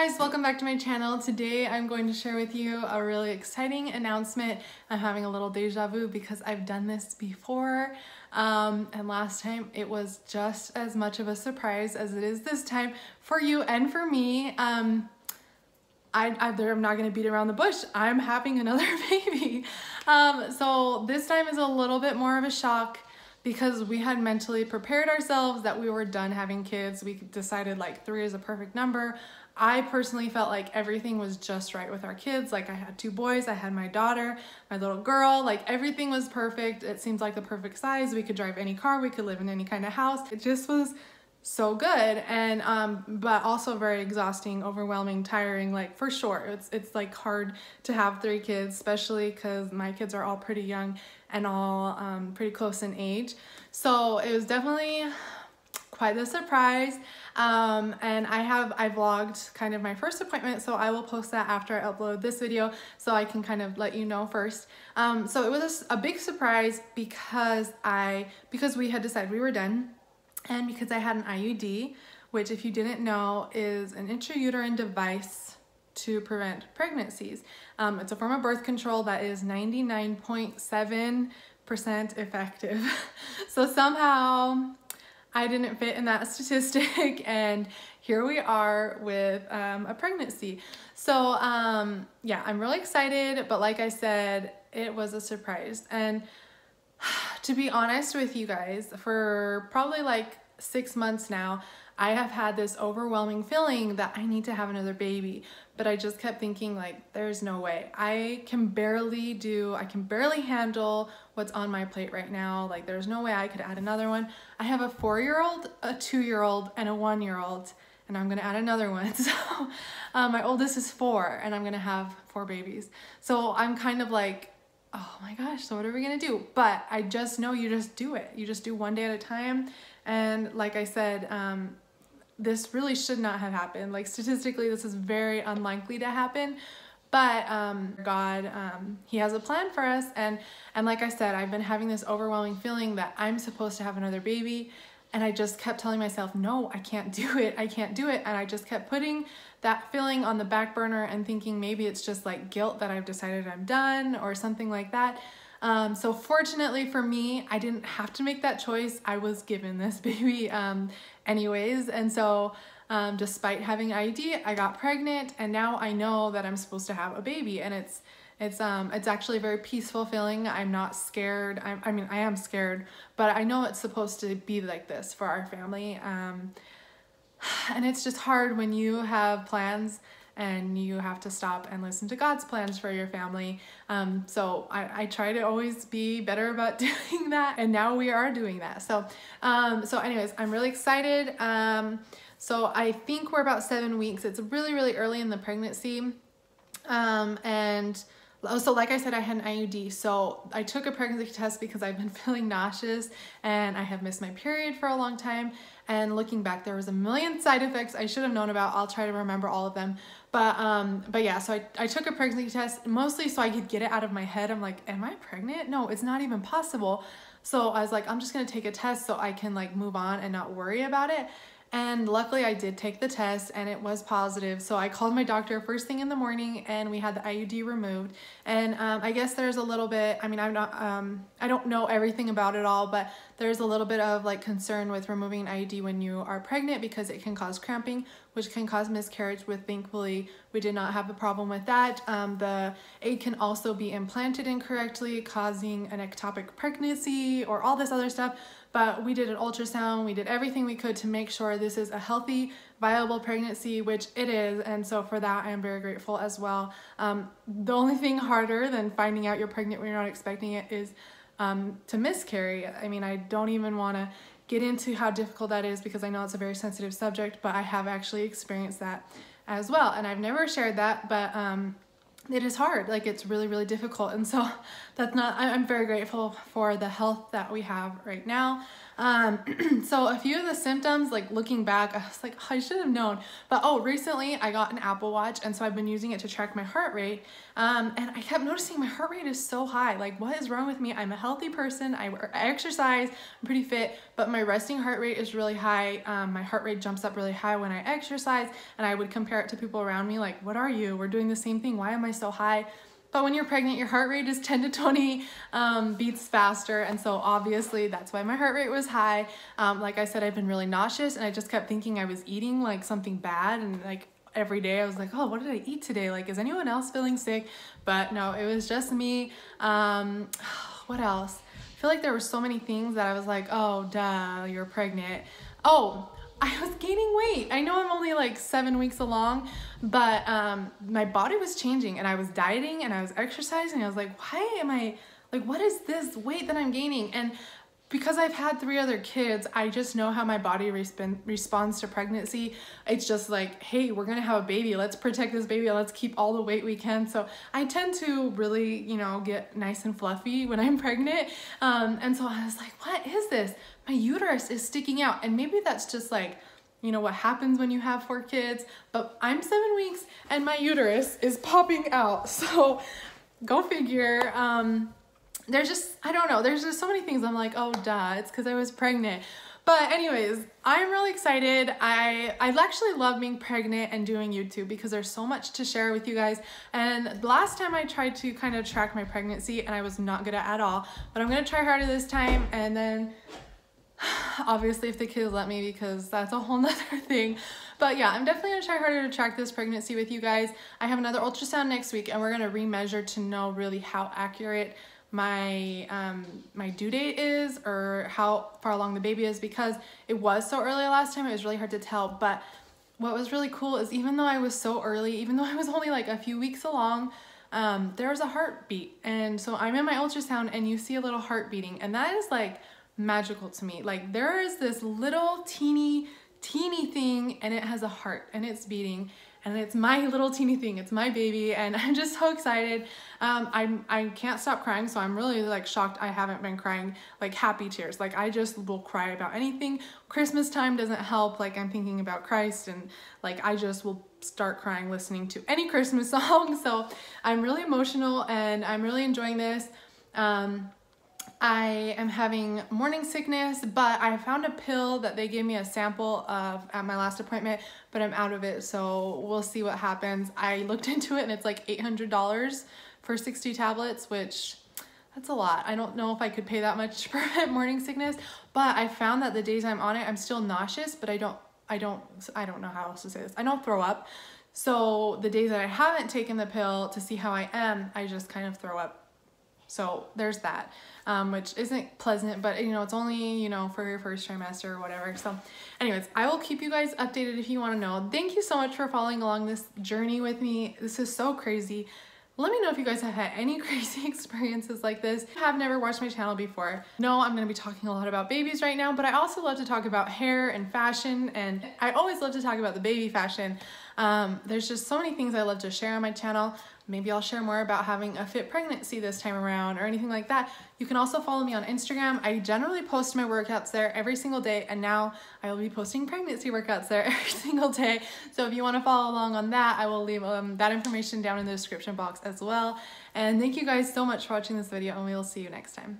guys, welcome back to my channel. Today I'm going to share with you a really exciting announcement. I'm having a little deja vu because I've done this before and last time it was just as much of a surprise as it is this time for you and for me. I'm not going to beat around the bush. I'm having another baby. So this time is a little bit more of a shock because we had mentally prepared ourselves that we were done having kids. We decided like 3 is a perfect number. I personally felt like everything was just right with our kids. Like I had 2 boys, I had my daughter, my little girl, like everything was perfect. It seems like the perfect size. We could drive any car, we could live in any kind of house. It just was so good, and but also very exhausting, overwhelming, tiring, like for sure. It's like hard to have 3 kids, especially because my kids are all pretty young and all pretty close in age. So it was definitely quite the surprise. And I vlogged kind of my first appointment, so I will post that after I upload this video so I can kind of let you know first. So it was a big surprise because we had decided we were done, and because I had an IUD, which if you didn't know is an intrauterine device to prevent pregnancies. It's a form of birth control that is 99.7% effective. So somehow I didn't fit in that statistic, and here we are with a pregnancy. So yeah, I'm really excited, but like I said, it was a surprise. And to be honest with you guys, for probably like 6 months now, I have had this overwhelming feeling that I need to have another baby, but I just kept thinking like, there's no way. I can barely handle what's on my plate right now. Like there's no way I could add another one. I have a 4-year-old, a 2-year-old, and a 1-year-old, and I'm gonna add another one. So my oldest is 4, and I'm gonna have 4 babies. So I'm kind of like, oh my gosh, so what are we gonna do? But I just know you just do it. You just do one day at a time. And like I said, this really should not have happened. Like statistically, this is very unlikely to happen, but God, he has a plan for us. And like I said, I've been having this overwhelming feeling that I'm supposed to have another baby. And I just kept telling myself, no, I can't do it. I can't do it. And I just kept putting that feeling on the back burner and thinking maybe it's just like guilt that I've decided I'm done or something like that. So fortunately for me, I didn't have to make that choice. I was given this baby anyways. And so despite having IUD, I got pregnant, and now I know that I'm supposed to have a baby, and it's actually a very peaceful feeling. I'm not scared. I mean, I am scared, but I know it's supposed to be like this for our family. And it's just hard when you have plans and you have to stop and listen to God's plans for your family. So I try to always be better about doing that, and now we are doing that. So anyways, I'm really excited. So I think we're about 7 weeks. It's really, really early in the pregnancy. And so like I said, I had an IUD. So I took a pregnancy test because I've been feeling nauseous and I have missed my period for a long time. And looking back, there was a million side effects I should have known about. I'll try to remember all of them. But yeah, so I took a pregnancy test mostly so I could get it out of my head. I'm like, am I pregnant? No, it's not even possible. So I was like, I'm just gonna take a test so I can like move on and not worry about it. And luckily I did take the test and it was positive. So I called my doctor first thing in the morning and we had the IUD removed. And I guess there's a little bit, I mean, I don't know everything about it all, but there's a little bit of like concern with removing an IUD when you are pregnant because it can cause cramping, which can cause miscarriage, which thankfully we did not have a problem with that. The egg can also be implanted incorrectly, causing an ectopic pregnancy or all this other stuff. But we did an ultrasound, we did everything we could to make sure this is a healthy, viable pregnancy, which it is. And so for that, I am very grateful as well. The only thing harder than finding out you're pregnant when you're not expecting it is to miscarry. I mean, I don't even want to get into how difficult that is because I know it's a very sensitive subject, but I have actually experienced that as well. And I've never shared that, but it is hard. Like it's really, really difficult. And so I'm very grateful for the health that we have right now. So a few of the symptoms, like looking back, I was like, oh, I should have known. But recently I got an Apple Watch, and so I've been using it to track my heart rate. And I kept noticing my heart rate is so high. Like, what is wrong with me? I'm a healthy person. I exercise. I'm pretty fit, but my resting heart rate is really high. My heart rate jumps up really high when I exercise, and I would compare it to people around me. Like, what are you? We're doing the same thing. Why am I so high? But when you're pregnant, your heart rate is 10 to 20 beats faster. And so obviously that's why my heart rate was high. Like I said, I've been really nauseous, and I just kept thinking I was eating like something bad. And like every day I was like, oh, what did I eat today? Like, is anyone else feeling sick? But no, it was just me. What else? I feel like there were so many things that I was like, oh, duh, you're pregnant. Oh, I was gaining weight. I know I'm only like 7 weeks along, but my body was changing, and I was dieting and I was exercising. I was like, why am I, like, what is this weight that I'm gaining? And because I've had 3 other kids, I just know how my body responds to pregnancy. It's just like, hey, we're gonna have a baby. Let's protect this baby. Let's keep all the weight we can. So I tend to really, you know, get nice and fluffy when I'm pregnant. And so I was like, what is this? My uterus is sticking out. And maybe that's just like, you know, what happens when you have 4 kids, but I'm 7 weeks and my uterus is popping out. So go figure. There's just, I don't know, there's just so many things I'm like, oh duh, it's because I was pregnant. But anyways, I'm really excited. I actually love being pregnant and doing YouTube because there's so much to share with you guys. And last time I tried to kind of track my pregnancy, and I was not good at all, but I'm gonna try harder this time. And then obviously if the kids let me, because that's a whole nother thing. But yeah, I'm definitely gonna try harder to track this pregnancy with you guys. I have another ultrasound next week, and we're gonna remeasure to know really how accurate my my due date is, or how far along the baby is, because it was so early last time, it was really hard to tell. But what was really cool is, even though I was so early, even though I was only like a few weeks along, there was a heartbeat. And so I'm in my ultrasound and you see a little heart beating, and that is like magical to me. Like, there is this little teeny thing, and it has a heart, and it's beating, and it's my little teeny thing. It's my baby, and I'm just so excited. I can't stop crying, so I'm really like shocked I haven't been crying like happy tears. Like, I just will cry about anything. Christmas time doesn't help. Like, I'm thinking about Christ, and like I just will start crying listening to any Christmas song. So I'm really emotional, and I'm really enjoying this. I am having morning sickness, but I found a pill that they gave me a sample of at my last appointment, but I'm out of it, so we'll see what happens. I looked into it, and it's like $800 for 60 tablets, which that's a lot. I don't know if I could pay that much for morning sickness, but I found that the days I'm on it, I'm still nauseous, but I don't know how else to say this. I don't throw up. So the days that I haven't taken the pill to see how I am, I just kind of throw up. So there's that, which isn't pleasant, but you know, it's only, you know, for your first trimester or whatever. So anyways, I will keep you guys updated if you want to know. Thank you so much for following along this journey with me. This is so crazy. Let me know if you guys have had any crazy experiences like this. If you have never watched my channel before, no, I'm going to be talking a lot about babies right now, but I also love to talk about hair and fashion, and I always love to talk about the baby fashion. There's just so many things I love to share on my channel. Maybe I'll share more about having a fit pregnancy this time around, or anything like that. You can also follow me on Instagram. I generally post my workouts there every single day, and now I will be posting pregnancy workouts there every single day. So if you want to follow along on that, I will leave that information down in the description box as well. And thank you guys so much for watching this video, and we will see you next time.